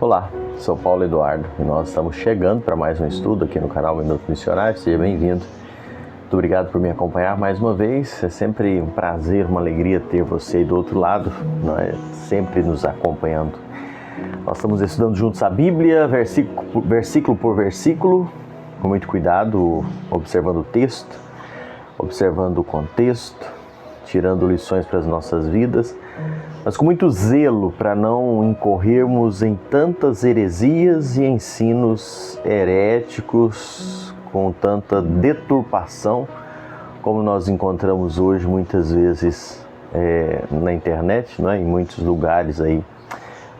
Olá, sou Paulo Eduardo e nós estamos chegando para mais um estudo aqui no canal Minuto Missionário. Seja bem-vindo. Muito obrigado por me acompanhar mais uma vez. É sempre um prazer, uma alegria ter você aí do outro lado, sempre nos acompanhando. Nós estamos estudando juntos a Bíblia, versículo por versículo, com muito cuidado, observando o texto, observando o contexto, tirando lições para as nossas vidas, mas com muito zelo para não incorrermos em tantas heresias e ensinos heréticos, com tanta deturpação, como nós encontramos hoje muitas vezes na internet, em muitos lugares aí.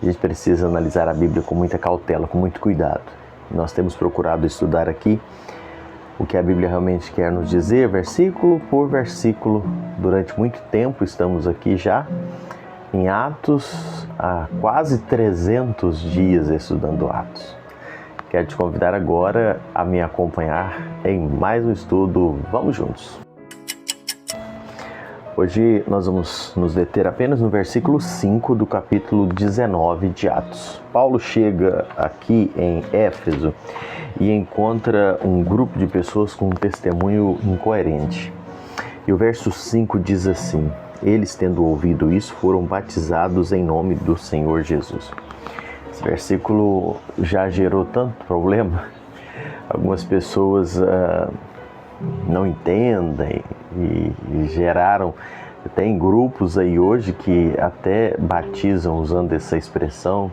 A gente precisa analisar a Bíblia com muita cautela, com muito cuidado. Nós temos procurado estudar aqui o que a Bíblia realmente quer nos dizer, versículo por versículo. Durante muito tempo estamos aqui já em Atos, há quase 300 dias estudando Atos. Quero te convidar agora a me acompanhar em mais um estudo. Vamos juntos! Hoje nós vamos nos deter apenas no versículo 5 do capítulo 19 de Atos. Paulo chega aqui em Éfeso e encontra um grupo de pessoas com um testemunho incoerente. E o verso 5 diz assim: eles, tendo ouvido isso, foram batizados em nome do Senhor Jesus. Esse versículo já gerou tanto problema. Algumas pessoas não entendem e geraram. Tem grupos aí hoje que até batizam usando essa expressão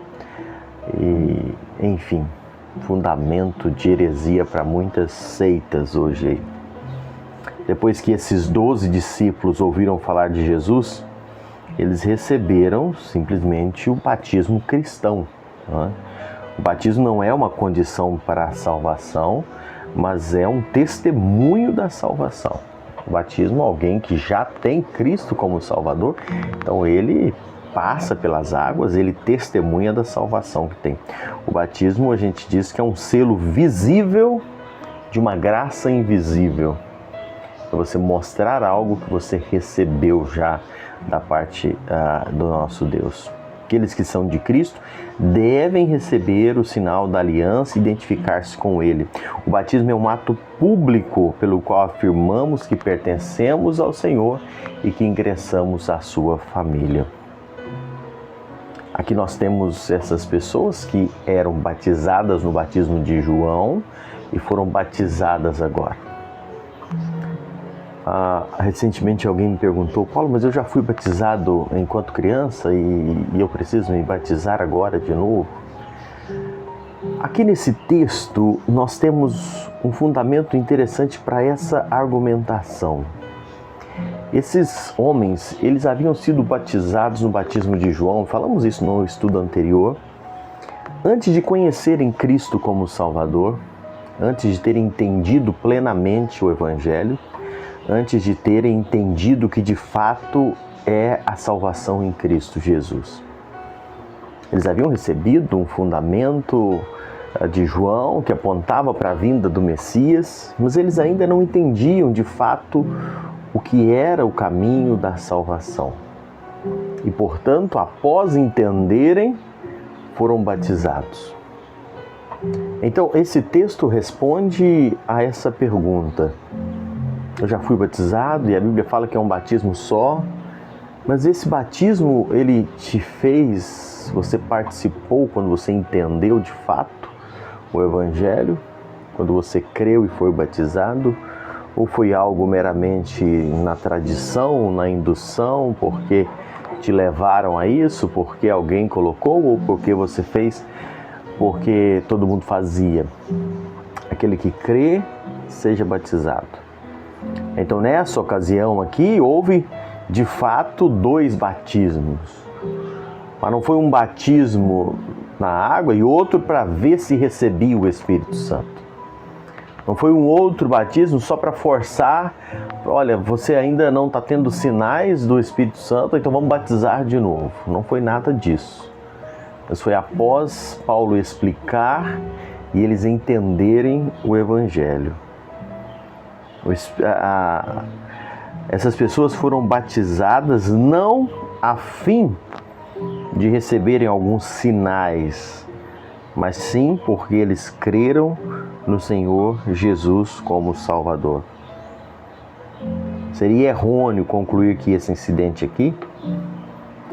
e, enfim, fundamento de heresia para muitas seitas hoje aí. Depois que esses 12 discípulos ouviram falar de Jesus, eles receberam simplesmente o batismo cristão. O batismo não é uma condição para a salvação, mas é um testemunho da salvação. O batismo é alguém que já tem Cristo como Salvador, então ele passa pelas águas, ele testemunha da salvação que tem. O batismo, a gente diz que é um selo visível de uma graça invisível. É você mostrar algo que você recebeu já da parte do nosso Deus. Aqueles que são de Cristo devem receber o sinal da aliança e identificar-se com Ele. O batismo é um ato público pelo qual afirmamos que pertencemos ao Senhor e que ingressamos à sua família. Aqui nós temos essas pessoas que eram batizadas no batismo de João e foram batizadas agora. Recentemente alguém me perguntou: Paulo, mas eu já fui batizado enquanto criança e eu preciso me batizar agora de novo? Aqui nesse texto nós temos um fundamento interessante para essa argumentação. Esses homens, eles haviam sido batizados no batismo de João, falamos isso no estudo anterior, antes de conhecerem Cristo como Salvador, antes de terem entendido plenamente o Evangelho, antes de terem entendido que de fato é a salvação em Cristo Jesus. Eles haviam recebido um fundamento de João que apontava para a vinda do Messias, mas eles ainda não entendiam de fato o que era o caminho da salvação. E, portanto, após entenderem, foram batizados. Então, esse texto responde a essa pergunta. Eu já fui batizado e a Bíblia fala que é um batismo só, mas esse batismo, ele te fez, você participou quando você entendeu de fato o Evangelho, quando você creu e foi batizado, ou foi algo meramente na tradição, na indução, porque te levaram a isso, porque alguém colocou, ou porque você fez, porque todo mundo fazia? Aquele que crê, seja batizado. Então, nessa ocasião aqui, houve de fato 2 batismos. Mas não foi um batismo na água e outro para ver se recebia o Espírito Santo. Não foi um outro batismo só para forçar: olha, você ainda não está tendo sinais do Espírito Santo, então vamos batizar de novo. Não foi nada disso. Mas foi após Paulo explicar e eles entenderem o Evangelho. Essas pessoas foram batizadas não a fim de receberem alguns sinais, mas sim porque eles creram no Senhor Jesus como Salvador. Seria errôneo concluir que esse incidente aqui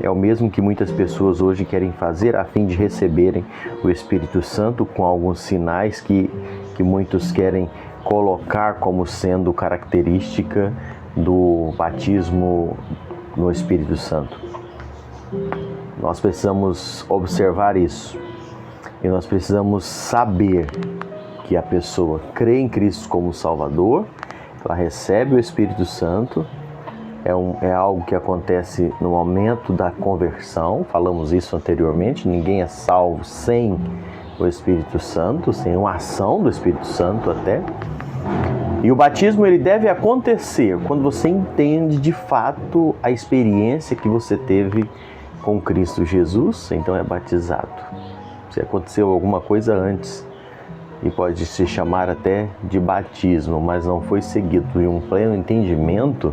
é o mesmo que muitas pessoas hoje querem fazer a fim de receberem o Espírito Santo, com alguns sinais que muitos querem colocar como sendo característica do batismo no Espírito Santo. Nós precisamos observar isso e nós precisamos saber que a pessoa crê em Cristo como Salvador, ela recebe o Espírito Santo, é algo que acontece no momento da conversão, falamos isso anteriormente, ninguém é salvo sem o Espírito Santo, sem uma ação do Espírito Santo até. E o batismo ele deve acontecer quando você entende de fato a experiência que você teve com Cristo Jesus, então é batizado. Se aconteceu alguma coisa antes, e pode se chamar até de batismo, mas não foi seguido de um pleno entendimento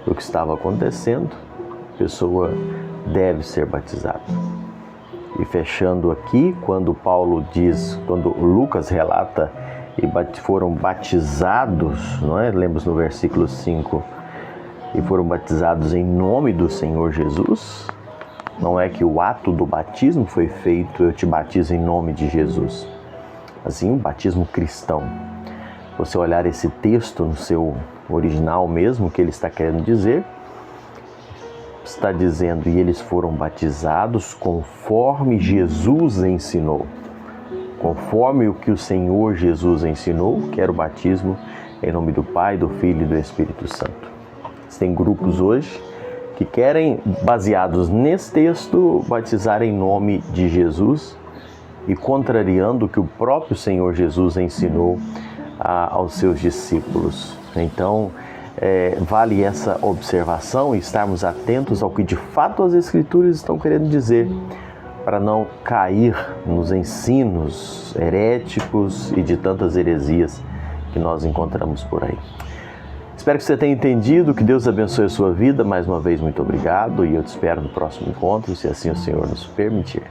do que estava acontecendo, a pessoa deve ser batizada. E fechando aqui, quando Paulo diz, quando Lucas relata e foram batizados, não é? Lemos no versículo 5, e foram batizados em nome do Senhor Jesus. Não é que o ato do batismo foi feito, eu te batizo em nome de Jesus. Assim, o batismo cristão. Se você olhar esse texto no seu original mesmo, o que ele está querendo dizer, está dizendo, e eles foram batizados conforme Jesus ensinou. Conforme o que o Senhor Jesus ensinou, que era o batismo em nome do Pai, do Filho e do Espírito Santo. Tem grupos hoje que querem, baseados nesse texto, batizar em nome de Jesus e contrariando o que o próprio Senhor Jesus ensinou aos seus discípulos. Então, vale essa observação e estarmos atentos ao que de fato as Escrituras estão querendo dizer, para não cair nos ensinos heréticos e de tantas heresias que nós encontramos por aí. Espero que você tenha entendido, que Deus abençoe a sua vida. Mais uma vez, muito obrigado e eu te espero no próximo encontro, se assim o Senhor nos permitir.